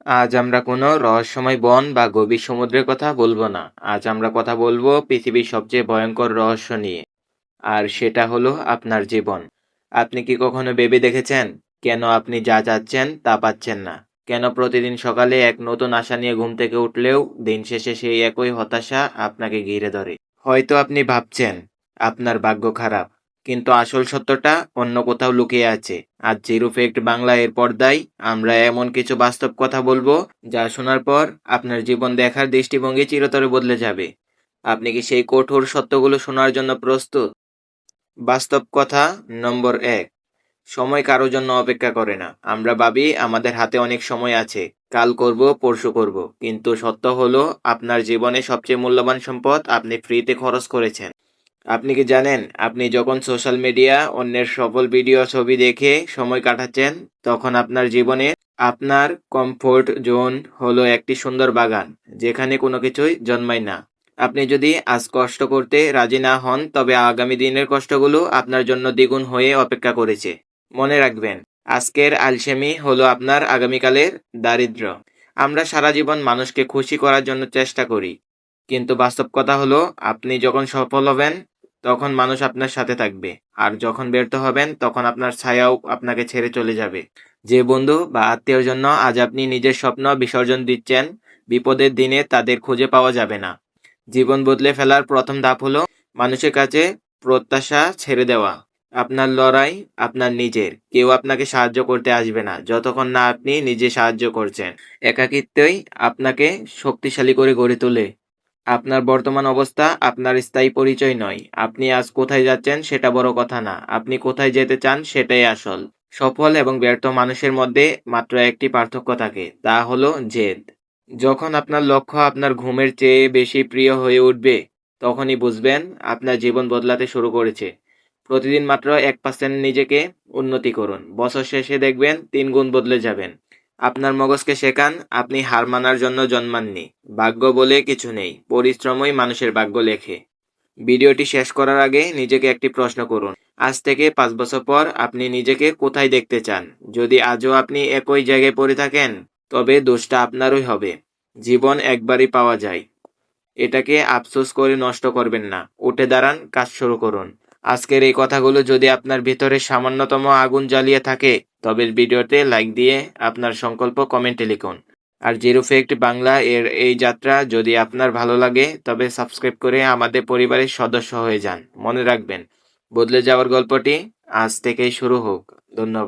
আজ আমরা কোনো রহস্যময় বন বা গভীর সমুদ্রের কথা বলবো না। আজ আমরা কথা বলবো পৃথিবীর সবচেয়ে ভয়ঙ্কর রহস্য নিয়ে। আর সেটা হলো আপনার জীবন। আপনি কি কখনো ভেবে দেখেছেন কেন আপনি যা চাচ্ছেন তা পাচ্ছেন না? কেন প্রতিদিন সকালে এক নতুন আশা নিয়ে ঘুম থেকে উঠলেও দিন শেষে সেই একই হতাশা আপনাকে ঘিরে ধরে? হয়তো আপনি ভাবছেন আপনার ভাগ্য খারাপ, কিন্তু আসল সত্যটা অন্য কোথাও লুকিয়ে আছে। আজ জিরো ফ্যাক্ট বাংলা এর পর্দায় আমরা এমন কিছু বাস্তব কথা বলবো যা শোনার পর আপনার জীবন দেখার দৃষ্টিভঙ্গি চিরতরে বদলে যাবে। আপনি কি সেই কঠোর সত্যগুলো শোনার জন্য প্রস্তুত? বাস্তব কথা নম্বর ১। সময় কারো জন্য অপেক্ষা করে না। আমরা ভাবি আমাদের হাতে অনেক সময় আছে, কাল করব, পরশু করব। কিন্তু সত্য হলো আপনার জীবনে সবচেয়ে মূল্যবান সম্পদ আপনি ফ্রিতে খরচ করেছেন। আপনি কি জানেন আপনি যখন সোশ্যাল মিডিয়া অন্যের সফল ভিডিও ছবি দেখে সময় কাটাচ্ছেন, তখন আপনার জীবনে আপনার কমফোর্ট জোন হলো একটি সুন্দর বাগান যেখানে কোনো কিছুই জন্মায় না। আপনি যদি আজ কষ্ট করতে রাজি না হন, তবে আগামী দিনের কষ্টগুলো আপনার জন্য দ্বিগুণ হয়ে অপেক্ষা করেছে। মনে রাখবেন, আজকের আলসেমি হলো আপনার আগামীকালের দারিদ্র্য। আমরা সারা জীবন মানুষকে খুশি করার জন্য চেষ্টা করি, কিন্তু বাস্তব কথা হলো আপনি যখন সফল হবেন তখন মানুষ আপনার সাথে থাকবে, আর যখন ব্যর্থ হবেন তখন আপনার ছায়াও আপনাকে ছেড়ে চলে যাবে। যে বন্ধু বা আত্মীয়র জন্য আজ আপনি নিজের স্বপ্ন বিসর্জন দিচ্ছেন, বিপদের দিনে তাদের খুঁজে পাওয়া যাবে না। জীবন বদলে ফেলার প্রথম ধাপ হলো মানুষের কাছে প্রত্যাশা ছেড়ে দেওয়া। আপনার লড়াই আপনার নিজের। কেউ আপনাকে সাহায্য করতে আসবে না যতক্ষণ না আপনি নিজে সাহায্য করছেন। একাকিত্বই আপনাকে শক্তিশালী করে গড়ে তোলে। আপনার বর্তমান অবস্থা আপনার স্থায়ী পরিচয় নয়। আপনি আজ কোথায় যাচ্ছেন সেটা বড় কথা না, আপনি কোথায় যেতে চান সেটাই আসল। সফল এবং ব্যর্থ মানুষের মধ্যে মাত্র একটি পার্থক্য থাকে, তা হলো জেদ। যখন আপনার লক্ষ্য আপনার ঘুমের চেয়ে বেশি প্রিয় হয়ে উঠবে, তখনই বুঝবেন আপনার জীবন বদলাতে শুরু করেছে। প্রতিদিন মাত্র 1% নিজেকে উন্নতি করুন। বছর শেষে দেখবেন 3 গুণ বদলে যাবেন। আপনার মগজকে শেখান আপনি হার মানার জন্য জন্মাননি। ভাগ্য বলে কিছু নেই, পরিশ্রমই মানুষের ভাগ্য লেখে। ভিডিওটি শেষ করার আগে নিজেকে একটি প্রশ্ন করুন। আজ থেকে 5 বছর পর আপনি নিজেকে কোথায় দেখতে চান? যদি আজও আপনি একই জায়গায় পড়ে থাকেন, তবে দোষটা আপনারই হবে। জীবন একবারই পাওয়া যায়, এটাকে আফসোস করে নষ্ট করবেন না। উঠে দাঁড়ান, কাজ শুরু করুন। আজকের এই কথাগুলো যদি আপনার ভিতরে সামান্যতম আগুন জ্বালিয়ে থাকে, তবে ভিডিওতে লাইক দিয়ে আপনার সংকল্প কমেন্টে লিখুন। আর জিরো ফ্যাক্ট বাংলা এর এই যাত্রা যদি আপনার ভালো লাগে, তবে সাবস্ক্রাইব করে আমাদের পরিবারের সদস্য হয়ে যান। মনে রাখবেন, বদলে যাওয়ার গল্পটি আজ থেকেই শুরু হোক। ধন্যবাদ।